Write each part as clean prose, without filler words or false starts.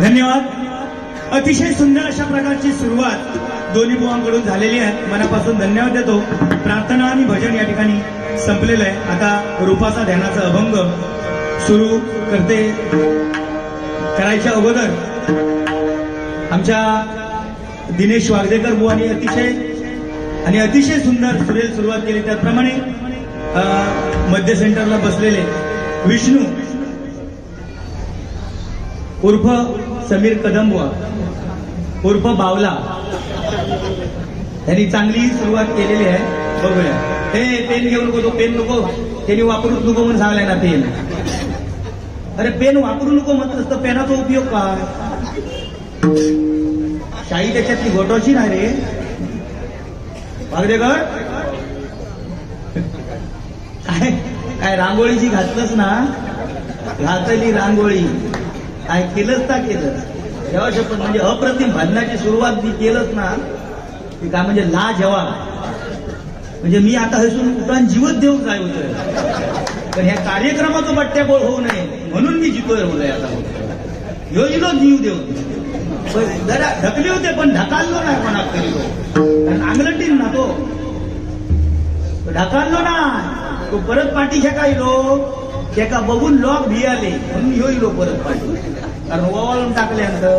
धन्यवाद. अतिशय सुंदर अशा प्रकारची सुरुवात दोन्ही बुवांकडून झालेली आहे. मनापासून धन्यवाद देतो. प्रार्थना आणि भजन या ठिकाणी संपलेलं आहे. आता रूपाचा ध्यानाचा अभंग सुरू करायच्या अगोदर आमच्या दिनेश वागदेकर बुवांनी अतिशय सुंदर सुरेल सुरुवात केली. त्याप्रमाणे मध्य सेंटरला बसलेले विष्णू उर्फ समीर कदम बुवा उर्फ बावला यांनी चांगली सुरुवात केलेली आहे. बघूया. हे पेन घेऊ नको, तो पेन नको, त्यांनी वापरूच नको म्हणून सांगलाय ना पेन. अरे पेन वापरू नको म्हटलं तर पेनाचा उपयोग काय? शाही त्याच्यातली गोटोची नाही रे वागदेकर. काय रांगोळीची घातलंच ना, घातली रांगोळी. काय केलंच ना केलंच. जेव्हा शपथ म्हणजे अप्रतिम भजनाची सुरुवात मी केलंच ना ती काय म्हणजे लाजवाब. म्हणजे मी आता हसून उठान जीवच देऊन जाय होतोय. पण ह्या कार्यक्रमाचं बट्ट्याबोळ होऊ नये म्हणून मी जितोय होतोय. आता योजलो जीव देऊन जरा ढकले होते पण ढकाललो नाही कोणा तरी. कारण अंगलटीन ना तो ढकाललो ना तो परत पाठीच्या काही लोक त्याका बघून लोक भियाले म्हणून येईलो परत पाठी. कारण ओवाळून टाकल्यानंतर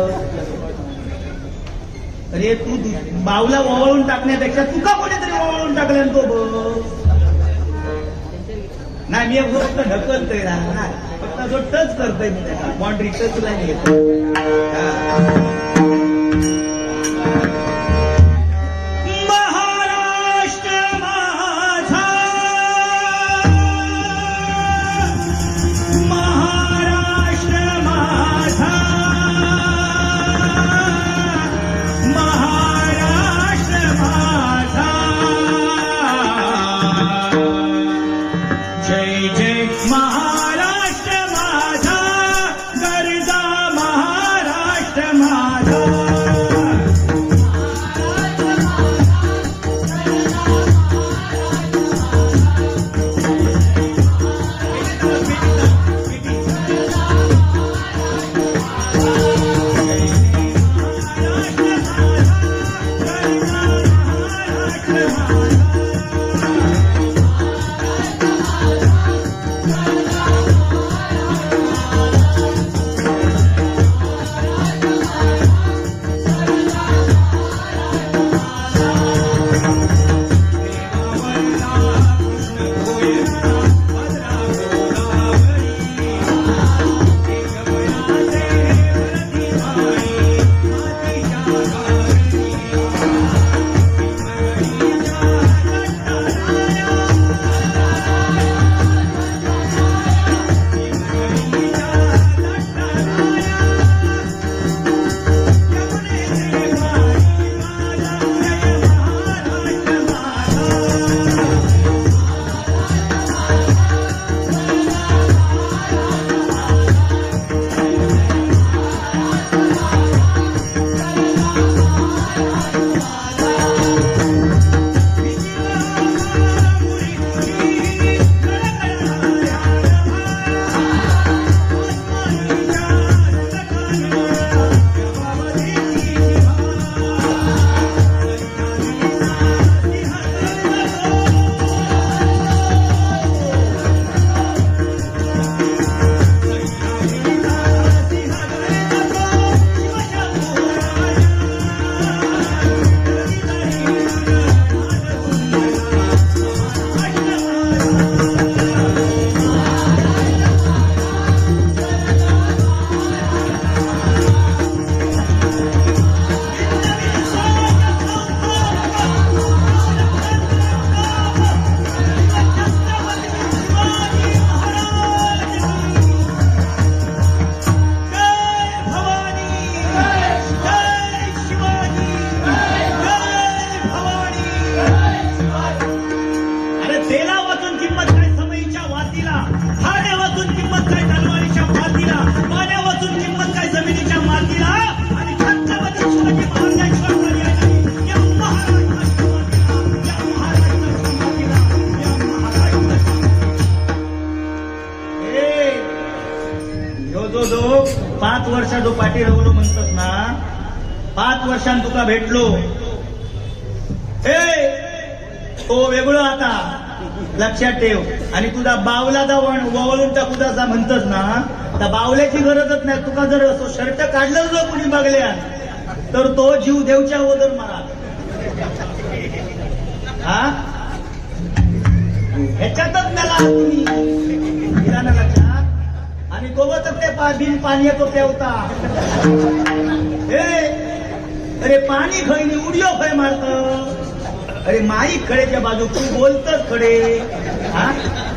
अरे तू बावला ओवाळून टाकण्यापेक्षा तुका कोणीतरी ओवाळून टाकल्यानं तो बघ. नाही मी फक्त ढकलतोय ना, फक्त जो टच करतोय मी त्याला बाउंड्री टच लाईन घेतो. महाराष्ट्र माझा 5 वर्षा जो पाठी रवलो म्हणतात ना, 5 वर्षांत तुका भेटलो हे तो वेगळं आता लक्षात ठेव. आणि तुझा बावला वळून टाकूचा म्हणतस ना, त्या बावल्याची गरजच नाही. तुका जर असं शर्ट काढलं जो कुणी बघल्या तर तो जीव देवच्या ओदर मारा. हा ह्याच्यातच नेला तुम्ही किराणा लक्षात. आणि सोबतच ते बिन पाणी तो पेवता. हे अरे पाणी खैनी उडिओ खय मारत. अरे माई खडेच्या बाजू तू बोलतच खडे. हा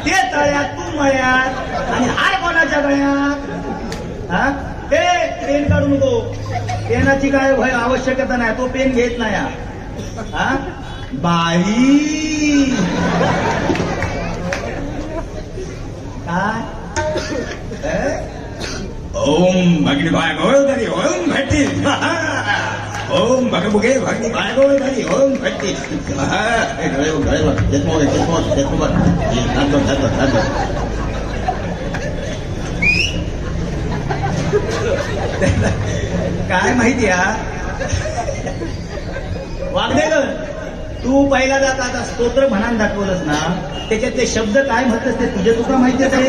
ते तळ्यात तू मळ्यात आणि हार कोणाच्या गळ्यात. हा ते पेन काढू नको. पेनाची काय भय आवश्यकता नाही. तो पेन घेत नाही. हा बाई काय ओम भगनी भागवतारी ओम भट्टी ओम भगबुगे भगनी भागवतारी ओम भट्टी. काय माहिती वागदेकर, तू पहिला जाता आता स्तोत्र म्हणान दाखवलंस ना, त्याच्यातले शब्द काय म्हटलंस ते तुझे तुका माहितीच आहे.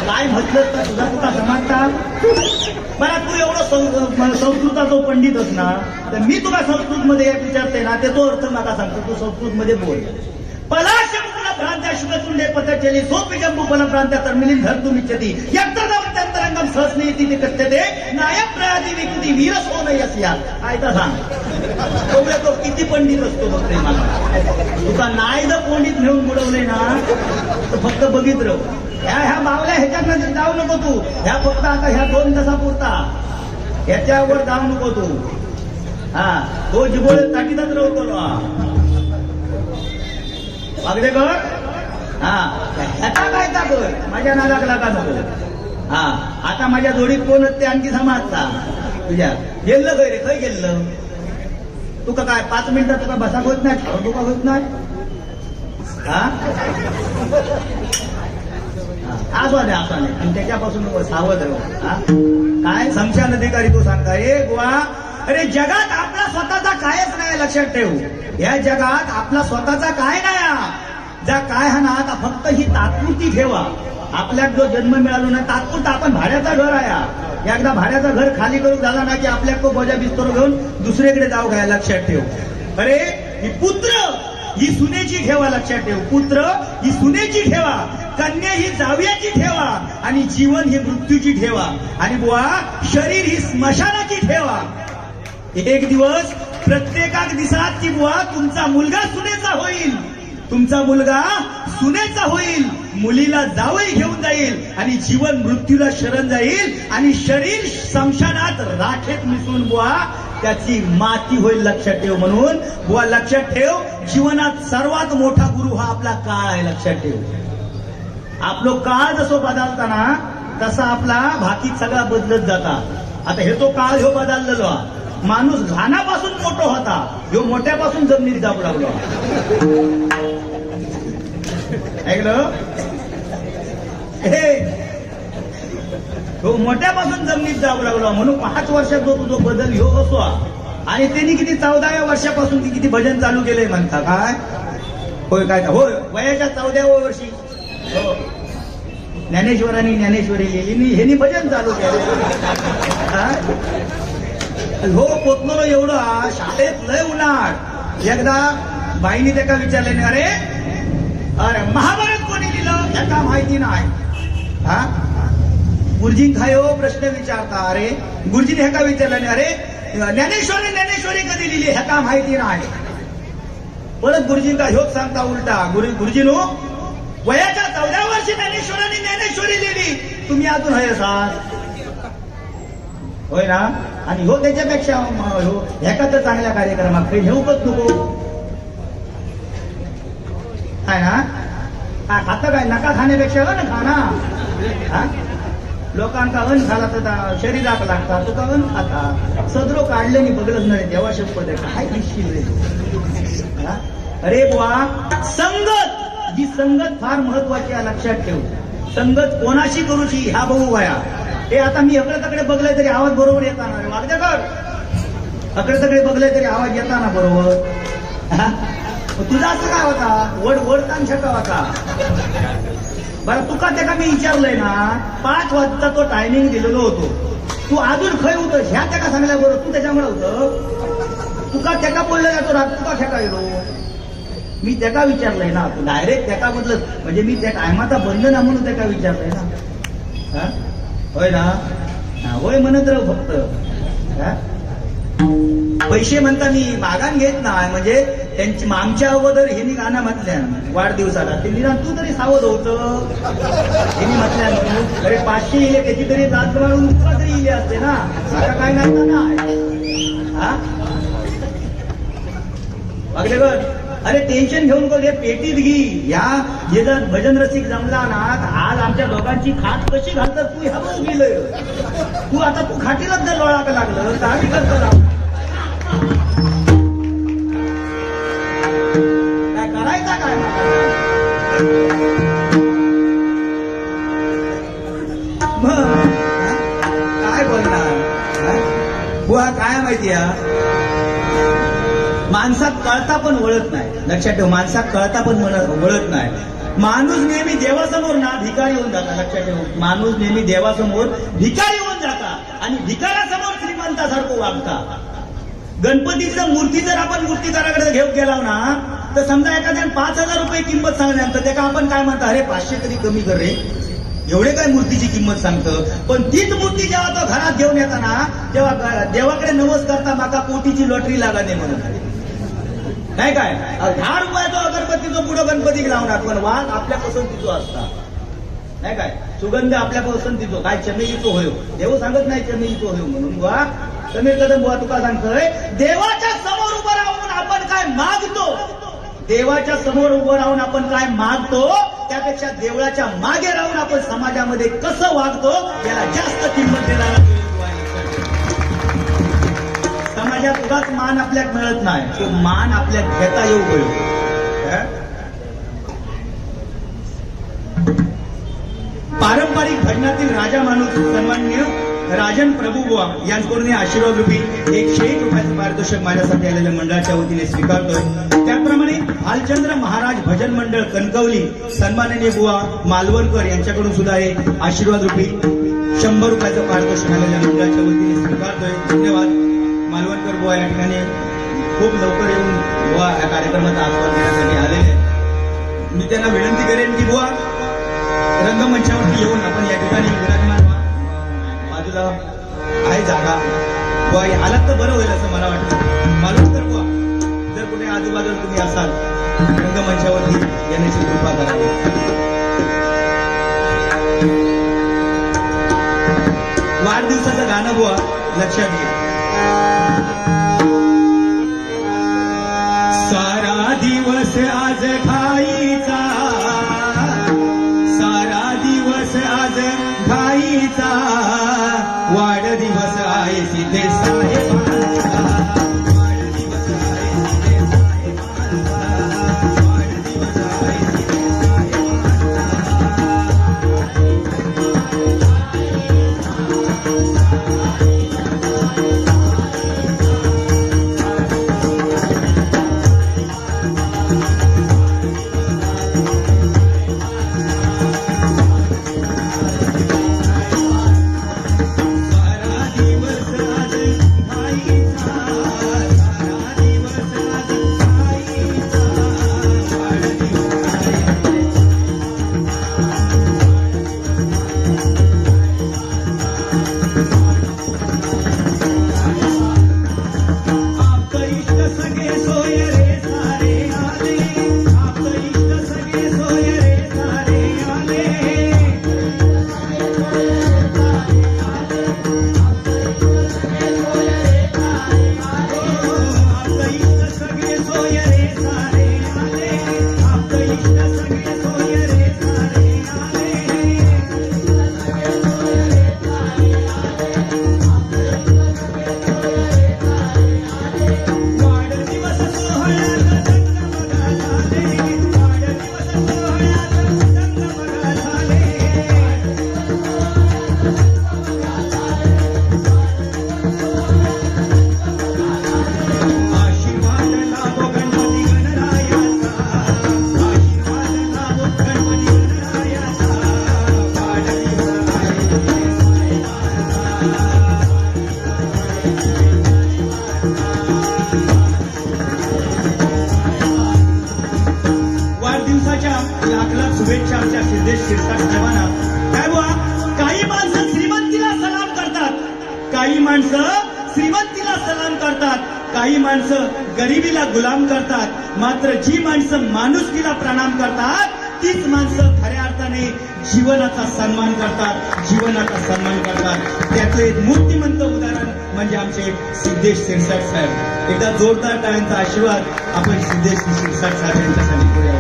काय म्हटलंस तर तुझा समजता. मला तू एवढं संस्कृताचा पंडितच ना, तर मी तुला संस्कृत मध्ये एक विचारते ना, ते तो अर्थ मला सांगतो. तू संस्कृत मध्ये बोल. पलाशमुला प्रांत्या शुभतुंडे पतचली सोपिजंबू फल प्रांत्या तर्मिलीन धर्तुमिच्छति यत्तदवत्यंतरंगम सहस्नेति ते कथ्यते नायक प्रयाती विकृती वीर सोनयस्या. आयता सांग बघूया तो किती पंडित असतो बघते. मला तुका नायद पंडित नेऊन बुडवले ना, तर फक्त बघित राहू. ह्या बावल्या ह्याच्यात जाऊ नको तू. ह्या फक्त आता ह्या 2 तासापुरता ह्याच्यावर जाऊ नको तू. हा तो जिबोळ ताकीदच राहतो वागदेकर. हा ह्याचा काय कर माझ्या नादाक लागा नको. हा आता माझ्या जोडीत कोण ते आणखी समाजता तुझ्या गेलं खय रे. खय गेलं तुका काय 5 मिनिटं तुका बसा होत नाही. ठरव तुका होत नाही. हा असू दे असू दे. आणि त्याच्यापासून सावध राहू. हा काय संशय अधिकारी तो सांगता ए बुवा. अरे जगात आपला स्वतःचा कायच नाही. लक्षात ठेवू. या जगात आपला स्वतःचा काय नाही. ज्या काय हा ना आता फक्त ही तात्पुरती ठेवा. आपल्याला जो जन्म मिळालो ना तात्पुरता आपण भाड्याचा घर आहे. एकदा भाड्याचा घर खाली करून झाला ना की आपल्या तो बोजा बिस्तर घेऊन दुसरीकडे जाऊ घ्या. लक्षात ठेव. अरे ही पुत्र ही सुनेची ठेवा. लक्षात ठेव. पुत्र ही सुनेची ठेवा, कन्या ही जावयाची ठेवा आणि जीवन ही मृत्यूची ठेवा. आणि बुवा शरीर ही स्मशानाची ठेवा. एक दिवस प्रत्येकाच दिवसात की बुवा तुमचा मुलगा सुनेचा होईल. तुमचा मुलगा सुनेचा होईल. मुलीला जावई घेऊन जाईल आणि जीवन मृत्यूला शरण जाईल. आणि शरीर स्मशानात राखेत मिसळून बुवा त्याची माती होईल. लक्षात ठेव. म्हणून बुवा लक्षात ठेव, जीवनात सर्वात मोठा गुरु हा आपला काळ आहे. लक्षात ठेव. आपलो काळ जसो बदलताना तसा आपला भाकीत सगळा बदलत जाता. आता हे तो काळ ह्यो बदललेलो. माणूस लहानापासून मोठा होता, ह्यो मोठ्यापासून जमिनीत जाऊ लागलो. ऐकलं हे तो मोठ्यापासून जमिनीत जाऊ लागलो. म्हणून 5 वर्षात जो तुझा बदल ह्यो असो. आणि त्यांनी किती 14व्या वर्षापासून ती किती भजन चालू केलंय म्हणता काय. होय काय होय वयाच्या 14व्या वर्षी हो ज्ञानेश्वरांनी ज्ञानेश्वरी लिहिली. ह्यांनी भजन चालू केलं. हो पोचलो एवढं शाळेत लय उन्हाळ. एकदा बाईनी त्याला विचारले अरे अरे महाभारत कोणी लिहिलं ह्याचा माहिती नाही. हा गुरुजी खायो प्रश्न विचारता. अरे गुरुजीने ह्याका विचारलं अरे ज्ञानेश्वरी कधी लिहिली ह्याका माहिती नाही. परत गुरुजींका ह्योच सांगता उलटा. गुरुजीनो वयाच्या 14व्या वर्षी ज्ञानेश्वरांनी ज्ञानेश्वरी लिहिली. तुम्ही अजून हय असाल होय ना. आणि हो त्याच्यापेक्षा ह्याका तर चांगल्या कार्यक्रमात काही घेऊकच नको. काय ना खातं काय नका खाण्यापेक्षा ना खाना. लोकांका अन्न खाला तर शरीराक लागतात. तुका अन्न खाता सदरो काढले नाही बघलच नाही. देवा शपथ काय दिसशील रे. अरे बुवा संगत ही संगत फार महत्वाची आहे. लक्षात ठेव. संगत कोणाशी करूची ह्या बघू वया. हे आता मी अकडे तकडे बघलाय तरी आवाज बरोबर येताना रे मागच्या कर अकडे तकडे बघलाय तरी आवाज येताना बरोबर. हा? मग तुझा असं काय होता वड वडतान छका होता बरं. तुका त्याला मी विचारलंय ना 5 वाजता तो टायमिंग दिलेलो होतो. तू अजून खय होतं ह्या त्याका सांगल्या बरोबर तू त्याच्यामुळे होतं. तुका त्याका बोललं ना तो रात तुका खेका गेलो. मी त्याका विचारलंय ना तू डायरेक्ट त्याका बदलत म्हणजे मी त्या टायमाचा बंद ना म्हणून त्याका विचारलंय ना. हा? होय ना. होय म्हणत राहू फक्त. हा? पैसे म्हणता मी मागान घेत नाही म्हणजे त्यांची आमच्या अगोदर हे गाणं म्हटल्या वाढदिवसाला ते निदान तू तरी सावध होतं हे म्हटल्या म्हणून. अरे 500 इले त्याची तरी जात मारून तुला तरी इले असते ना. आता काय नाही ना. हा अगले गर अरे टेन्शन घेऊन नको रे पेटीत घे. या जे जर भजन रसिक जमला ना आज आमच्या दोघांची खाट कशी घालतात तू ह्या बघून गेलं. तू आता तू खाटीलाच जर लोळाक लागलं तर आम्ही करतो राहू. काय करायचा काय काय बोलणार बुवा काय माहिती माणसात कळता पण वळत नाही. लक्षात ठेव माणसात कळता पण वळत नाही. माणूस नेहमी देवासमोर ना भिकारी होऊन जाता. लक्षात ठेव माणूस नेहमी देवासमोर भिकारी होऊन जाता आणि भिकारासमोर श्रीमंतासारखं वागता. गणपतीचं मूर्ती जर आपण मूर्तिकाराकडे घेऊन गेला ना तर समजा एखाद्याने 5,000 रुपये किंमत सांगल्यानंतर त्याला आपण काय म्हणता अरे 500 तरी कमी कर रे एवढे काय मूर्तीची किंमत सांगतं. पण तीच मूर्ती जेव्हा तो घरात घेऊन येताना तेव्हा देवाकडे नवस करता माका कोटीची लॉटरी लागाने म्हणून नाही काय 10 रुपयाचा अगरबत्तीचं पुढं गणपतीक लावणार पण वाद आपल्या पसंतीचो असता नाही काय. सुगंध आपल्या पसंतीचो काय चमेलीचो होयो. देव सांगत नाही चमेलीचो होयो म्हणून वा. समीर कदम बुवा तुका सांगतोय देवाच्या समोर उभं राहून आपण काय मागतो. देवाच्या समोर उभं राहून आपण काय मागतो त्यापेक्षा देवळाच्या मागे राहून आपण समाजामध्ये कसं वागतो याला जास्त किंमत देणार. समाजात उगाच मान आपल्यात मिळत नाही तो मान आपल्यात घेता येऊ गयो. पारंपरिक भजनातील राजा माणूस सन्माननीय राजन प्रभुबुवा यांच्याकडून आशीर्वाद रूपी 101 रुपयाचं पारितोषिक माझ्यासाठी आलेल्या मंडळाच्या वतीने स्वीकारतोय. त्याचप्रमाणे भालचंद्र महाराज भजन मंडळ कणकवली सन्माननीय बुवा मालवणकर यांच्याकडून सुद्धा हे आशीर्वाद रूपी 100 रुपयाचं पारितोषिक आलेल्या मंडळाच्या वतीने स्वीकारतोय. धन्यवाद. मालवणकर बुवा या ठिकाणी खूप लवकर येऊन बुवा या कार्यक्रमाचा आस्वाद घेण्यासाठी आलेले. मी त्यांना विनंती करेन की बुवा रंगमंचावरती येऊन आपण या ठिकाणी विराजमान व्हा. बाजूला आहे जागा बुवा आलात तर बरं होईल असं मला वाटतं. मालवणकर बुवा जर कुठे आजूबाजूला तुम्ही असाल रंगमंचावरती येण्याची कृपा करावी. वाढदिवसाचं गाणं बुवा लक्षात घ्या. सारा दिवस आज घाईचा सारा दिवस आज घाईचा वाढदिवस आहे सिद्धे साहेबांचा. वाढदिवस आहे सिद्धे साहेबांचा. वाढदिवस आहे सिद्धे साहेबांचा. काही माणसं श्रीमंतीला सलाम करतात, काही माणसं गरिबीला गुलाम करतात, मात्र जी माणसं माणुसकीला प्रणाम करतात तीच माणसं खऱ्या अर्थाने जीवनाचा सन्मान करतात, जीवनाचा सन्मान करतात. त्याचं एक मूर्तिमंत उदाहरण म्हणजे आमचे सिद्धेश शिरसाट साहेब. एकदा जोरदार टाळ्यांचा आशीर्वाद आपण सिद्धेश शिरसाट साहेब यांच्यासाठी करूया.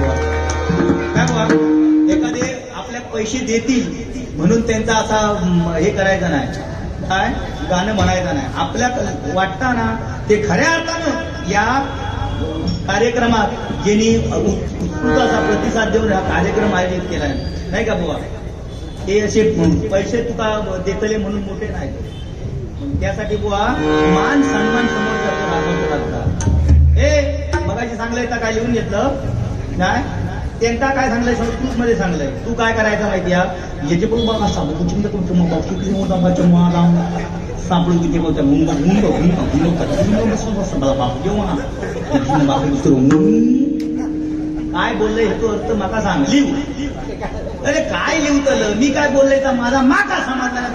काय बुवा, एखादे आपल्या पैसे देतील म्हणून त्यांचा असा हे करायचं नाही, काय गाणं म्हणायचं नाही. आपल्या वाटताना ते खऱ्या अर्थानं या कार्यक्रमात ज्यांनी उत्स्फूर्त असा प्रतिसाद देऊन हा कार्यक्रम आयोजित केलाय, नाही का बुवा. हे असे पैसे तुका देतले म्हणून मोठे नाही, त्यासाठी बुवा मान सन्मान समोर राखवतो लागतात. हे बघायचे सांगलंय तर काय लिहून घेतलं नाही, त्यांना काय सांगलंय संस्कृत मध्ये सांगलंय. तू काय करायचं माहिती आहे, याचे पण बघा सापडू चिंता करतो मग किती मोठा सापडू किती बोलतात मुंग मुंग मुंग काय बोललंय हे तो अर्थ माका सांग, लिहू. अरे काय लिहतलं, मी काय बोललंय तर माझा माका समाधान.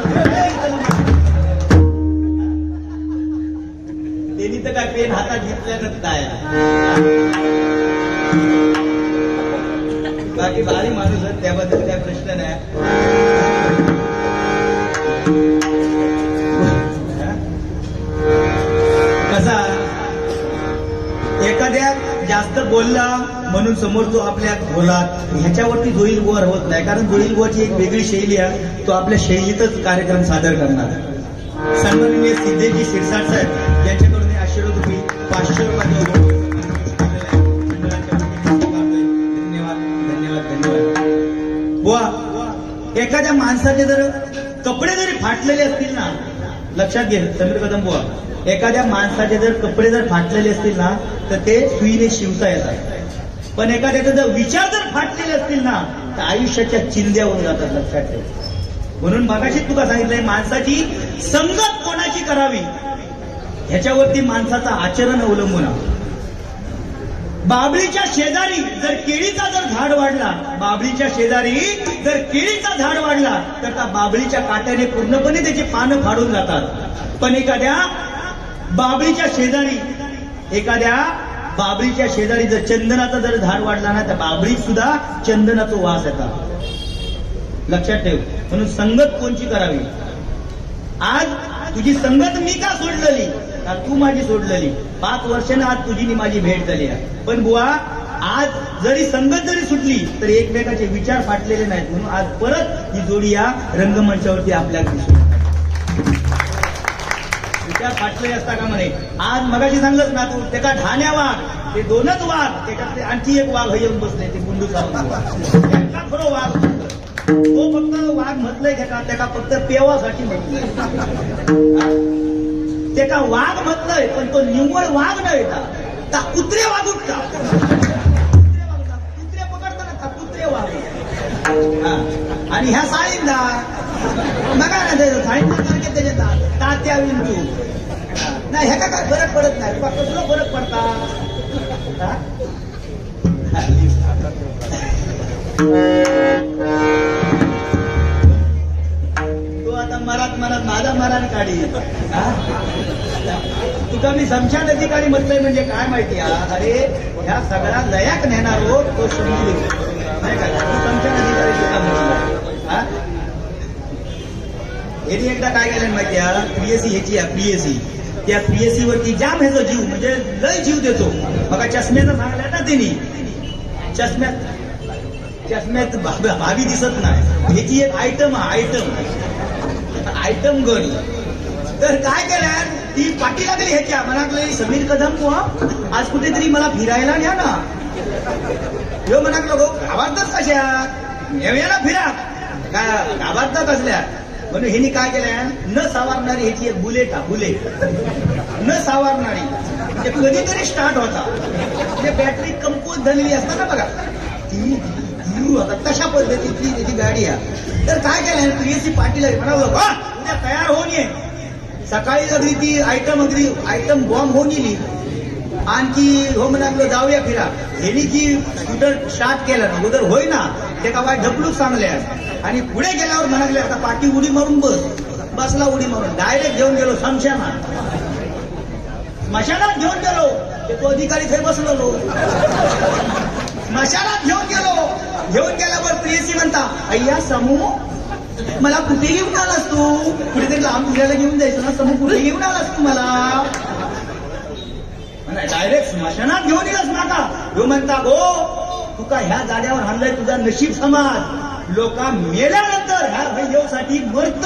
त्यांनी तर काय पेन हातात घेतल्यानंच काय, बाकी भारी माणूस आहे, त्याबद्दल काय प्रश्न नाही. कसा एखाद्या जास्त बोलला म्हणून समोर तो आपल्या बोलात ह्याच्यावरती जोईल गोवर होत नाही, कारण जोईल गोवाची एक वेगळी शैली आहे, तो आपल्या शैलीतच कार्यक्रम सादर करणार. सन्माननीय सिद्धेजी शिरसाट साहेब यांच्याकडून आशीर्वाद रुपये 500 रुपये. बुवा, एखाद्या माणसाचे जर कपडे जरी फाटलेले असतील ना, लक्षात घे समीर कदम बुवा, एखाद्या माणसाचे जर कपडे जर फाटलेले असतील ना तर ते सुईने शिवता येतात, पण एखाद्याचे जर विचार जर फाटलेले असतील ना तर आयुष्याच्या चिंध्या होऊन जातात. लक्षात ठेव. म्हणून मगाशी तुका सांगितलंय, माणसाची संगत कोणाची करावी ह्याच्यावरती माणसाचं आचरण अवलंबून आहे. बाबळीच्या शेजारी जर केळीचा जर झाड वाढला, बाबळीच्या शेजारी जर केळीचा झाड वाढला तर त्या बाबळीच्या काट्याने पूर्णपणे त्याची पानं फाडून जातात. पण एखाद्या बाबळीच्या शेजारी जर चंदनाचा जर झाड वाढला ना, त्या बाबळीत सुद्धा चंदनाचा वास येतात. लक्षात ठेव. म्हणून संगत कोणची करावी. आज तुझी संगत मी का सोडलेली, का तू माझी सोडलेली. 5 वर्षानं आज तुझी नी माझी भेट झाली आहे, पण बुवा आज जरी संगत जरी सुटली तरी एकमेकाचे विचार फाटलेले नाहीत. म्हणून आज परत ही जोडी या रंगमंचावरती आपल्या विचार फाटले असता का म्हणे. आज मगाशी सांगलंच ना तू, त्याचा ढाण्या वाघ, ते 2च वाघ, त्याच्यात आणखी एक वाघ येऊन बसले, ते गुंडू सावंत. त्यांना खरं वाघ, तो फक्त वाघ म्हटलंय त्याका फक्त पेवासाठी म्हटलंय, त्याका वाघ म्हटलंय, पण तो निव्वळ वाघ नाही का कुत्रे वाघ उठता, कुत्रे पकडता ना कुत्रे वाघ. आणि ह्या साळींदा बघा ना, साळींदा त्याच्या तात्या विंचू नाही, ह्या काय फरक पडत नाही. कसला फरक पडता. आता मरात माझा मरान काढी. तुका मी शमशान अधिकारी म्हटलंय म्हणजे काय माहिती आहे. अरे ह्या सगळ्या लयाक नेणार हो तो शंभू नाही का, शमशान अधिकारी तुका म्हटलं. यांनी एकदा काय केलं माहिती आहे, प्रियसी ह्याची प्रियसी, त्या प्रियसी वरती जाम ह्याचा जीव म्हणजे लय जीव देतो. बघा चष्म्याचं सांगलं ना त्यांनी, चष्म्यात भावी दिसत नाही, ह्याची एक आयटम गण. तर काय केलं, ती पाठी लागली ह्याच्या मनातलं, समीर कदम बुवा आज कुठेतरी मला फिरायला न्या ना. ह्यो मनातलं गो गावातच कशा नेव्याला फिरा काय गावात कसल्या. म्हणून ह्यानी काय केलं, न सावरणारी ह्याची एक बुलेट न सावरणारी, म्हणजे कधीतरी स्टार्ट होता, म्हणजे बॅटरी कमकुवत झालेली असतात ना बघा, ती तशा पद्धतीची त्याची गाडी आहे. तर काय केलं, प्रियसी पाटील म्हणावं उद्या तयार होऊन ये. सकाळी अगदी ती आयटम बॉम्ब होऊन गेली. आणखी हो म्हणालो जाऊया फिरा. ह्यानी जी स्कूटर स्टार्ट केलं ना, उदर होय ना, ते का वाय ढकलूक सांगल्या. आणि पुढे गेल्यावर म्हणाले आता पाठी उडी मारून बस. बसला उडी मारून डायरेक्ट घेऊन गेलो स्मशानात घेऊन गेलो ते तो अधिकारी ते बसलो स्मशानात घेऊन गेल्यावर प्रियसी म्हणता अय्या समू मला कुठे घेऊन आलास तू कुठेतरी लांब फिरायला घेऊन जायचं ना समू कुठे घेऊन आलास तू मला डायरेक्ट स्मशानात घेऊन येलास नाका ह्यो म्हणता गो तू का ह्या जाग्यावर आणलाय तुझा नशीब समाज लोका मेल्यानंतर ह्या येऊसाठी मरत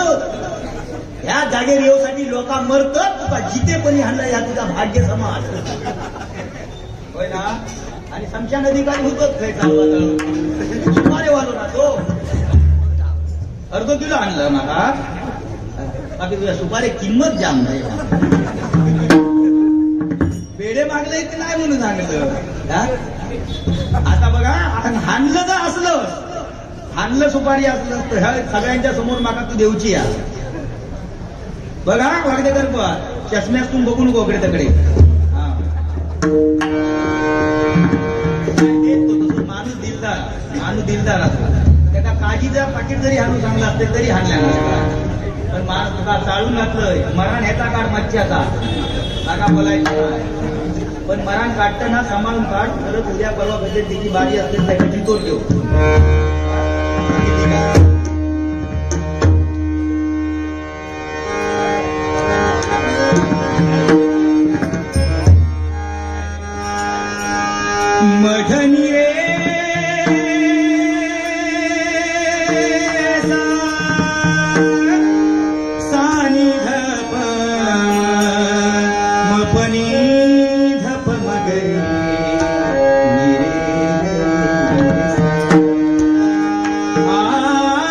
ह्या जागेवर येऊसाठी लोक मरतात तुका जितेपणी आणलाय ह्या तुझा भाग्य समाज होय ना आणि समशा अधिकारी होतच काय चालवा सुमारे वालो ना तो अर्ध किलो आणलं मला बाकी तुझ्या सुपारी किंमत जाम नाही बेडे मागले की नाही म्हणून सांगितलं आता बघा आता हाणलं सुपारी असलं तर ह्या सगळ्यांच्या समोर मागा तू देऊची या बघा वागदेकर चष्म्यातून बघू नको इकडे तकडे माणूस दिलदार असतो त्याला काजीचं पाकिट जरी हाणून चांगलं असते तरी हाणल्या नसता पण माणूस तुका चाळून घातलंय मरण ह्याचा काढ मच्छ्याचा नाका बोलायचं पण मरण काढताना सांभाळून काढ परत उद्या परवा कधी तिची बारी असते त्याची चितोड ठेव मधनी रे सानी धप मपनी धप मगरी निरे आ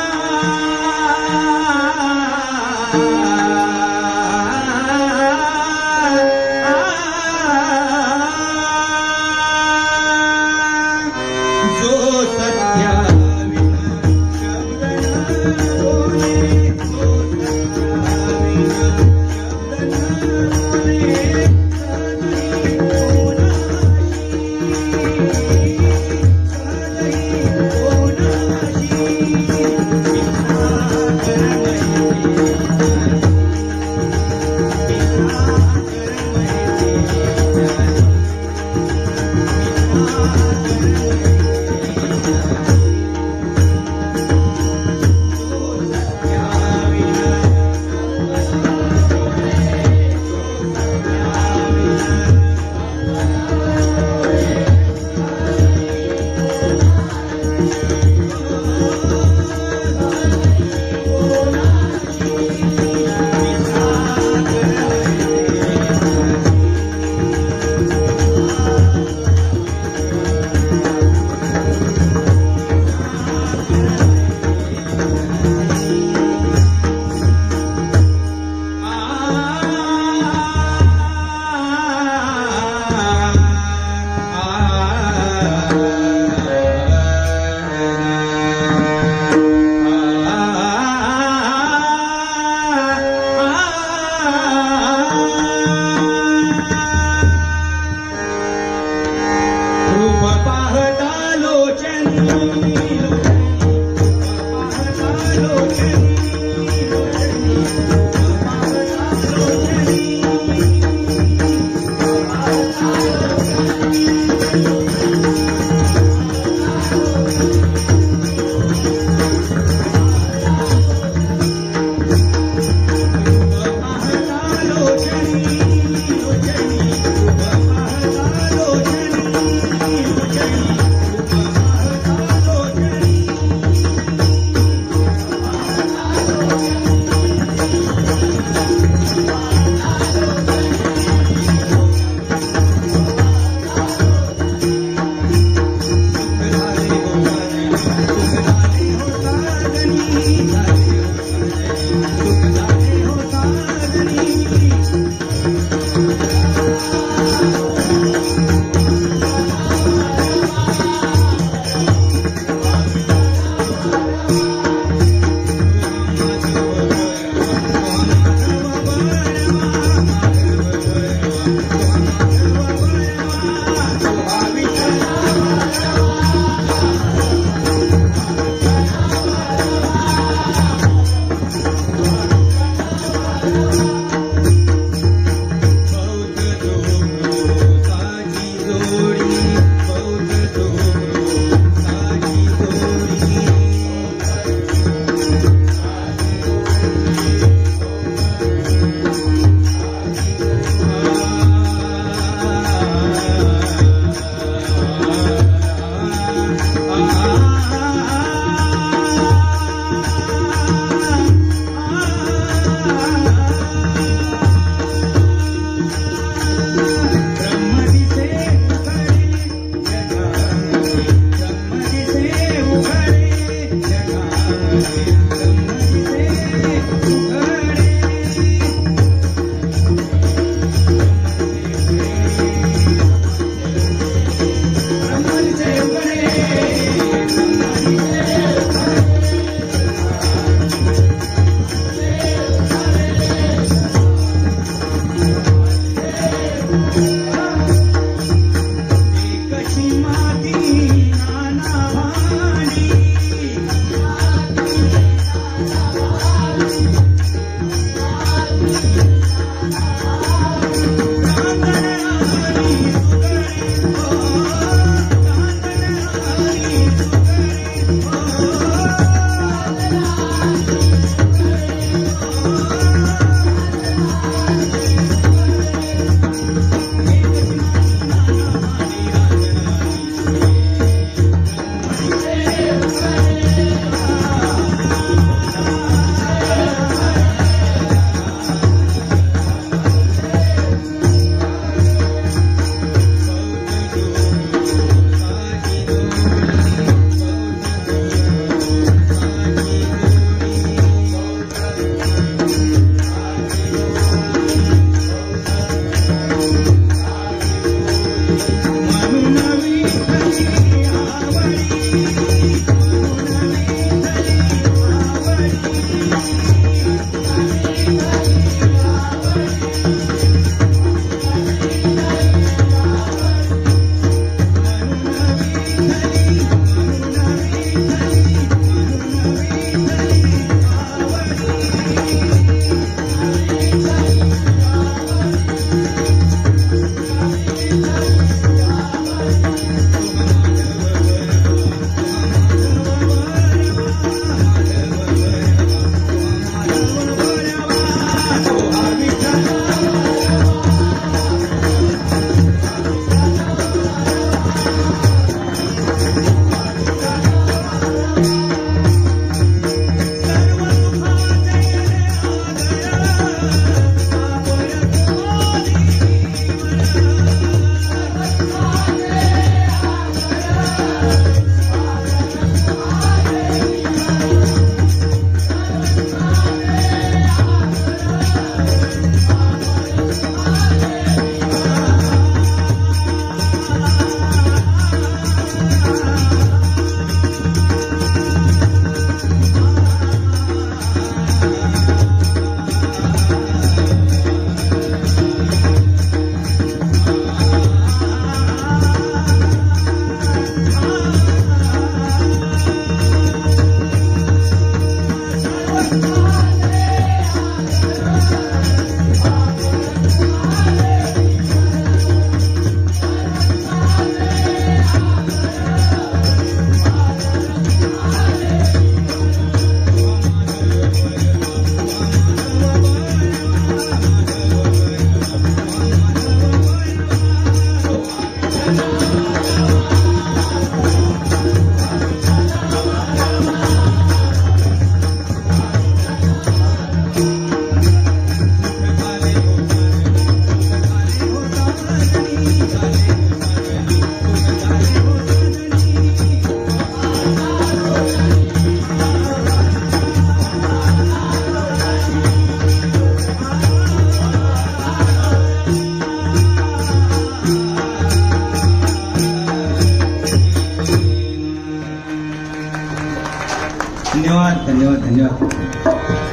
धन्यवाद धन्यवाद धन्यवाद